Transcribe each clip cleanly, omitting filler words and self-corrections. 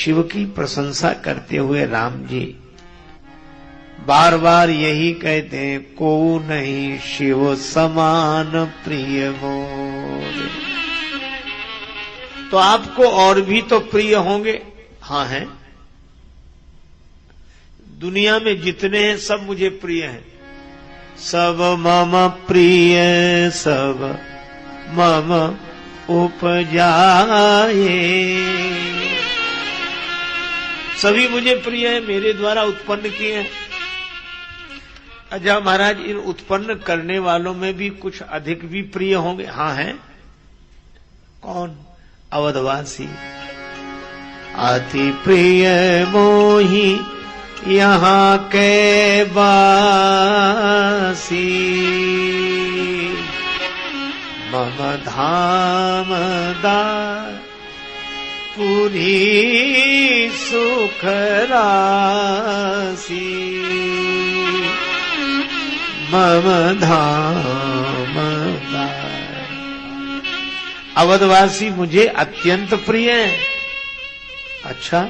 शिव की प्रशंसा करते हुए राम जी बार बार यही कहते हैं, को नहीं शिव समान प्रिय मोर। तो आपको और भी तो प्रिय होंगे। हाँ हैं, दुनिया में जितने हैं सब मुझे प्रिय हैं। सब मम प्रिय सब मम उपजाए, सभी मुझे प्रिय है, मेरे द्वारा उत्पन्न किए हैं। अच्छा महाराज, इन उत्पन्न करने वालों में भी कुछ अधिक भी प्रिय होंगे। हाँ हैं, कौन? अवधवासी। अति प्रिय मोही यहाँ के बासी, मम धाम दार पूरी सुख राशि, मम धाम दार। अवधवासी मुझे अत्यंत प्रिय है। अच्छा,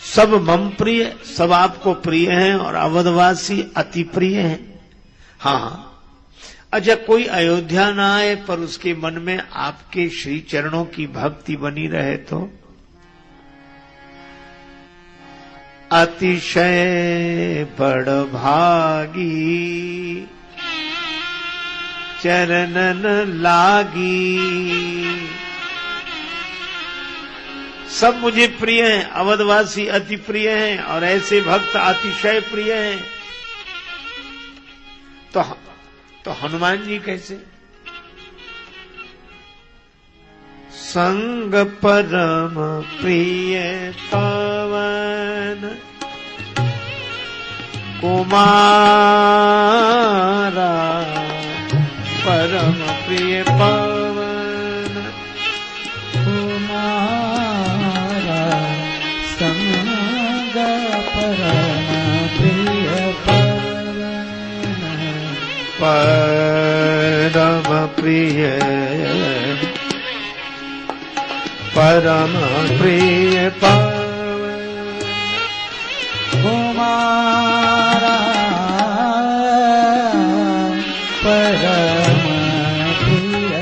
सब मम प्रिय, सब आपको प्रिय हैं और अवधवासी अति प्रिय हैं। हाँ, अच्छा कोई अयोध्या ना आए पर उसके मन में आपके श्री चरणों की भक्ति बनी रहे तो अतिशय बड़ भागी चरणन लागी। सब मुझे प्रिय हैं, अवधवासी अति प्रिय हैं और ऐसे भक्त अतिशय प्रिय हैं। तो हनुमान जी कैसे? संग परम प्रिय पवन कुमारा, परम प्रिय पवन कुमारा, संग परम प्रिय पवन, परम प्रिय परम प्रिय पवन कुमारा, परम प्रिय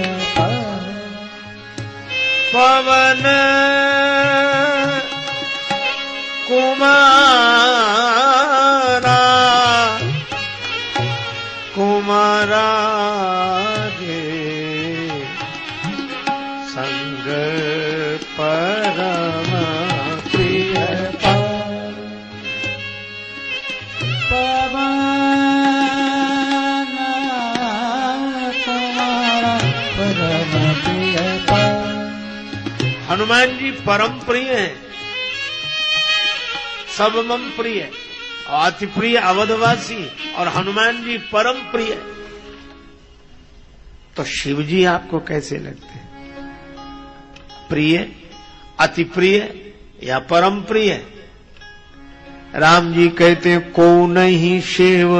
पवन कुमारा, कुमारा रे संग परम प्रिय पवन कुमारा, परम प्रिय पवन। हनुमान जी परम प्रिय हैं, सब मम प्रिय और अति प्रिय अवधवासी और हनुमान जी परम प्रिय। तो शिव जी आपको कैसे लगते हैं? प्रिय, अति प्रिय या परम प्रिय? राम जी कहते हैं, को नहीं शिव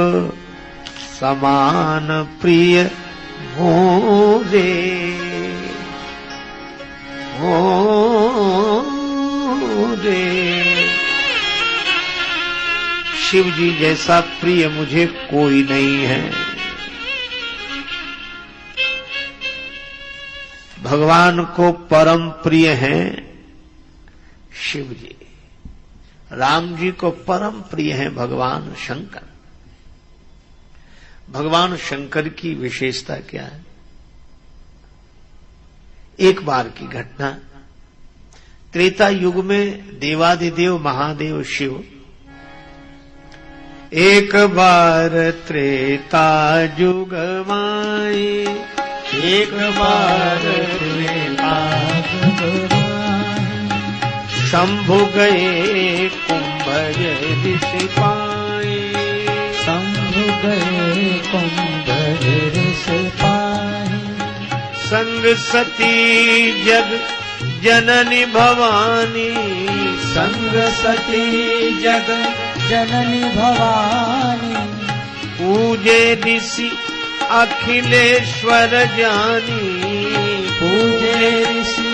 समान प्रिय मोरे, मोरे। शिव जी जैसा प्रिय मुझे कोई नहीं है। भगवान को परम प्रिय हैं शिव जी। राम जी को परम प्रिय हैं भगवान शंकर। भगवान शंकर की विशेषता क्या है? एक बार की घटना, त्रेता युग में देवादिदेव महादेव शिव एक बार त्रेता युग माए, एक बार त्रेता युग माए, शंभु गए कुंभज ऋषि पाए, शंभु गए कुंभज ऋषि पाए, संग सती जग जननी भवानी, संग सती जग जननी भवानी, पूजे ऋषि अखिलेश्वर जानी, पूजे ऋषि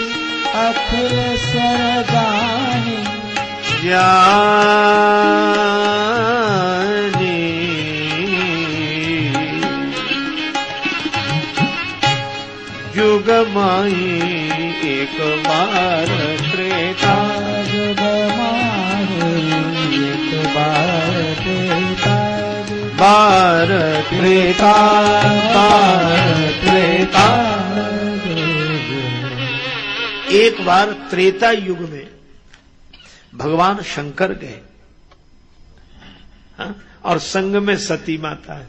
अखिलेश्वर जानी, ज्ञानी जुग माई एक बार त्रेता जुग माई एक बार त्रेता बार त्रेता एक बार त्रेता युग में भगवान शंकर गए, हाँ? और संग में सती माता है।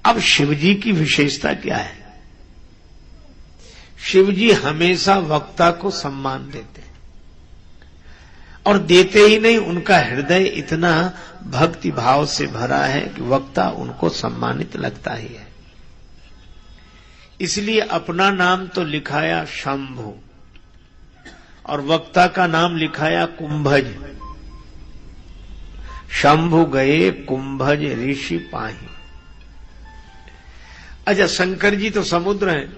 अब शिवजी की विशेषता क्या है? शिवजी हमेशा वक्ता को सम्मान देते हैं, और देते ही नहीं, उनका हृदय इतना भक्ति भाव से भरा है कि वक्ता उनको सम्मानित लगता ही है। इसलिए अपना नाम तो लिखाया शंभु और वक्ता का नाम लिखाया कुंभज। शंभु गए कुंभज ऋषि पाही। अच्छा, शंकर जी तो समुद्र हैं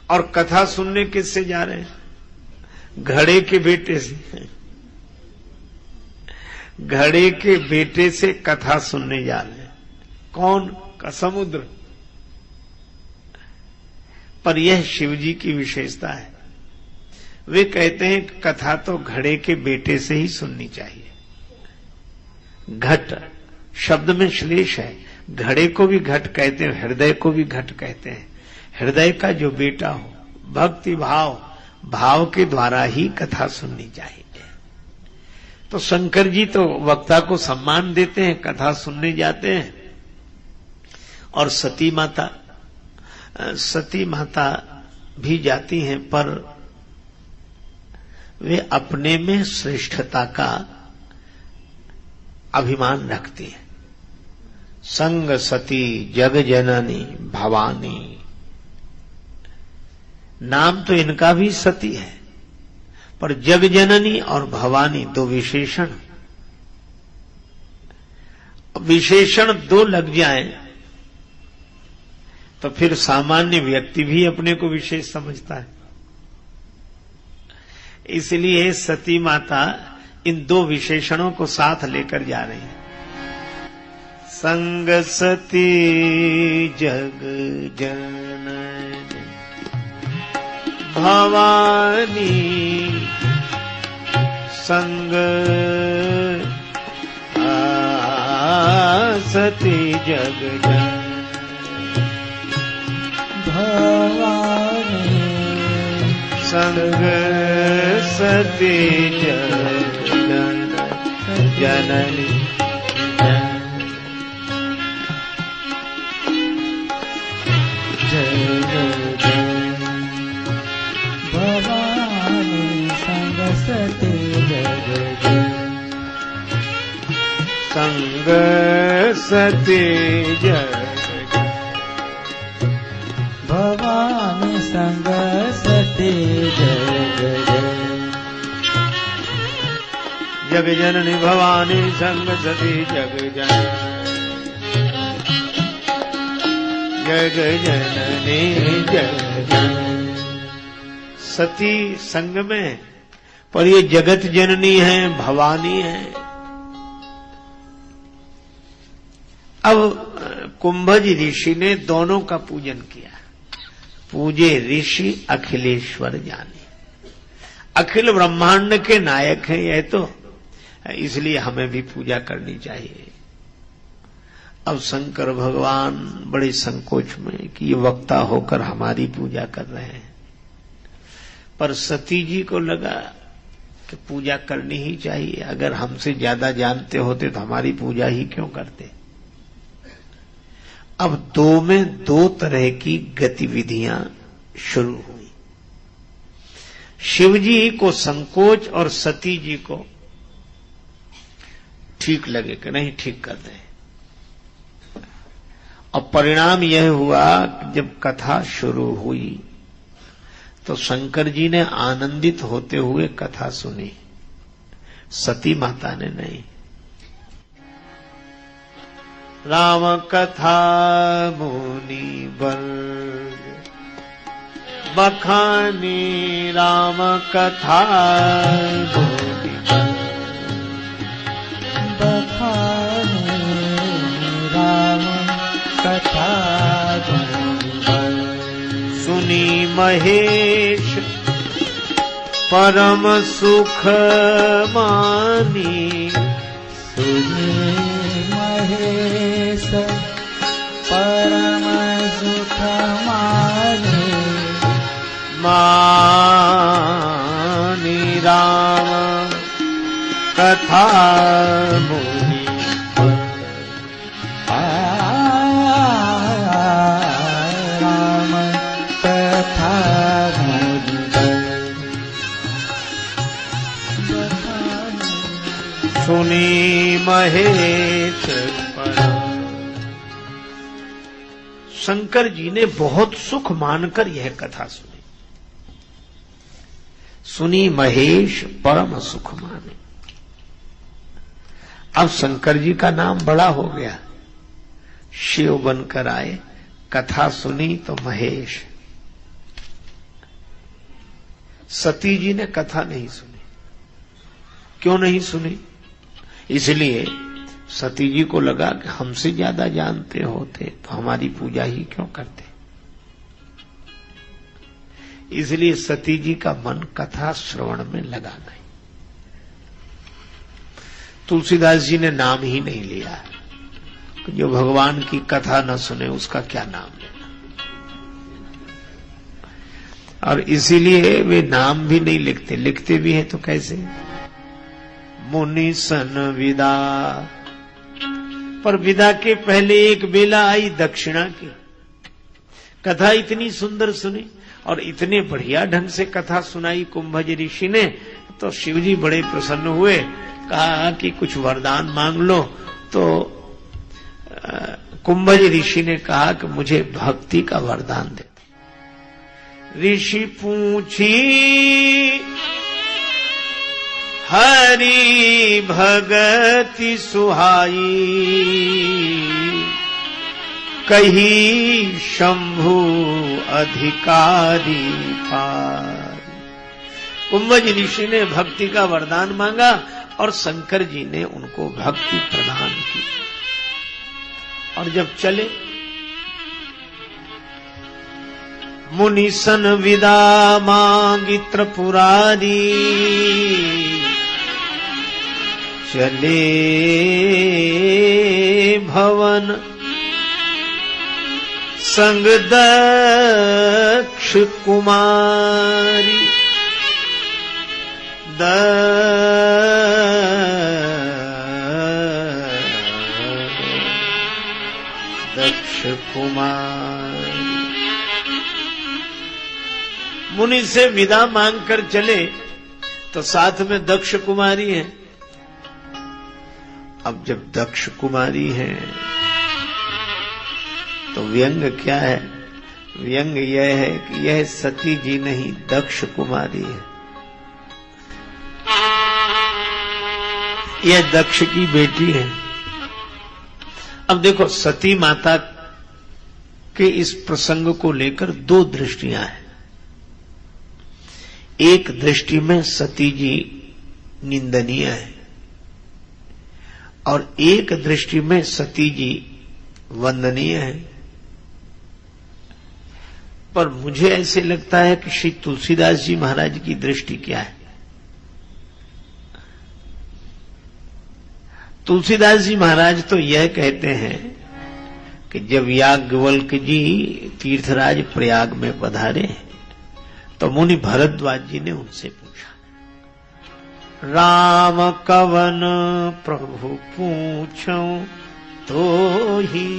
और कथा सुनने किससे जा रहे हैं? घड़े के बेटे से। घड़े के बेटे से कथा सुनने जा रहे हैं। कौन? का समुद्र। पर यह शिवजी की विशेषता है। वे कहते हैं कि कथा तो घड़े के बेटे से ही सुननी चाहिए। घट शब्द में श्लेष है। घड़े को भी घट कहते हैं, हृदय को भी घट कहते हैं। हृदय का जो बेटा हो, भक्ति भाव के द्वारा ही कथा सुननी चाहिए। तो शंकर जी तो वक्ता को सम्मान देते हैं, कथा सुनने जाते हैं। और सती माता भी जाती हैं, पर वे अपने में श्रेष्ठता का अभिमान रखती हैं। संग सती जग जननी भवानी, नाम तो इनका भी सती है, पर जग जननी और भवानी दो विशेषण दो लग जाएं तो फिर सामान्य व्यक्ति भी अपने को विशेष समझता है। इसलिए सती माता इन दो विशेषणों को साथ लेकर जा रही है। संग सती जग जननी भवानी, संग सती जग जननी भवानी, संग सती जग जननी भवानी, संग सती जग संग सती जग भवानी, संग सती जग जननी भवानी, संग सती जग जननी जग सती संग में, पर ये जगत जननी है, भवानी है। अब कुंभज ऋषि ने दोनों का पूजन किया। पूजे ऋषि अखिलेश्वर जाने, अखिल ब्रह्मांड के नायक हैं यह तो, इसलिए हमें भी पूजा करनी चाहिए। अब शंकर भगवान बड़े संकोच में कि ये वक्ता होकर हमारी पूजा कर रहे हैं, पर सती जी को लगा कि पूजा करनी ही चाहिए। अगर हमसे ज्यादा जानते होते तो हमारी पूजा ही क्यों करते। अब दो में दो तरह की गतिविधियां शुरू हुई। शिवजी को संकोच और सती जी को ठीक लगे कि नहीं, ठीक कर दें। और परिणाम यह हुआ कि जब कथा शुरू हुई तो शंकर जी ने आनंदित होते हुए कथा सुनी, सती माता ने नहीं। राम कथा मुनि वर्ग बखानी राम कथा बखानी राम कथा सुनी महेश परम सुख मानी सुनी महेश परम सुख मानी मानी राम कथा मुनि राम कथा मुनि सुनी महेश परम। शंकर जी ने बहुत सुख मानकर यह कथा सुनी। सुनी महेश परम सुख माने। अब शंकर जी का नाम बड़ा हो गया, शिव बनकर आए, कथा सुनी तो महेश। सती जी ने कथा नहीं सुनी। क्यों नहीं सुनी? इसलिए सती जी को लगा कि हमसे ज्यादा जानते होते तो हमारी पूजा ही क्यों करते। इसलिए सती जी का मन कथा श्रवण में लगा नहीं। तुलसीदास जी ने नाम ही नहीं लिया। जो भगवान की कथा न सुने उसका क्या नाम लेना। और इसीलिए वे नाम भी नहीं लिखते, लिखते भी हैं तो कैसे? मुनि सन विदा। पर विदा के पहले एक बेला आई दक्षिणा की। कथा इतनी सुंदर सुनी और इतने बढ़िया ढंग से कथा सुनाई कुंभज ऋषि ने, तो शिवजी बड़े प्रसन्न हुए। कहा कि कुछ वरदान मांग लो। तो कुंभज ऋषि ने कहा कि मुझे भक्ति का वरदान दे। ऋषि पूछी हरि भगति सुहाई, कही शंभु अधिकारी पाई। कुंभज ऋषि ने भक्ति का वरदान मांगा और शंकर जी ने उनको भक्ति प्रदान की। और जब चले, मुनि सन विदा मांगी त्रिपुरारी, चले भवन संग दक्ष कुमारी। दक्ष कुमारी मुनि से विदा मांगकर चले तो साथ में दक्ष कुमारी है। अब जब दक्ष कुमारी है तो व्यंग क्या है? व्यंग यह है कि यह सती जी नहीं दक्ष कुमारी है। यह दक्ष की बेटी है। अब देखो, सती माता के इस प्रसंग को लेकर दो दृष्टियां हैं। एक दृष्टि में सती जी निंदनीय है और एक दृष्टि में सती जी वंदनीय है। पर मुझे ऐसे लगता है कि श्री तुलसीदास जी महाराज की दृष्टि क्या है? तुलसीदास जी महाराज तो यह कहते हैं कि जब याज्ञवल्क्य जी तीर्थराज प्रयाग में पधारे तो मुनि भरद्वाज जी ने उनसे पूछा, राम कवन प्रभु पूछो तो ही,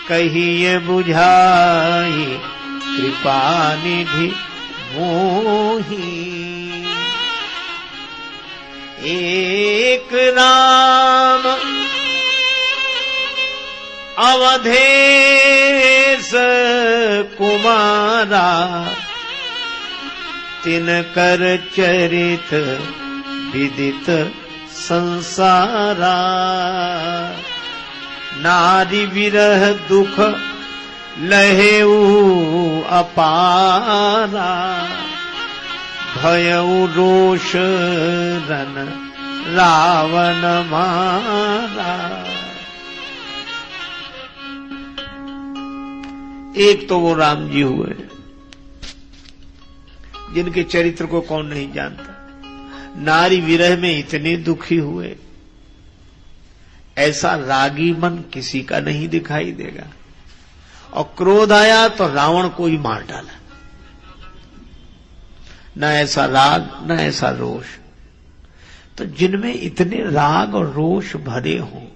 कहिए बुझाई कृपा निधि मोही। एक राम अवधेश कुमारा, तिनकर चरित विदित संसारा। नारी विरह दुख लहेऊ अपारा भयऊ रोष रन रावण मारा। एक तो वो राम जी हुए जिनके चरित्र को कौन नहीं जानता, नारी विरह में इतने दुखी हुए, ऐसा रागी मन किसी का नहीं दिखाई देगा। और क्रोध आया तो रावण को ही मार डाला। न ऐसा राग न ऐसा रोष। तो जिनमें इतने राग और रोष भरे हों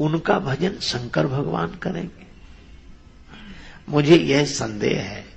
उनका भजन शंकर भगवान करेंगे? मुझे यह संदेह है।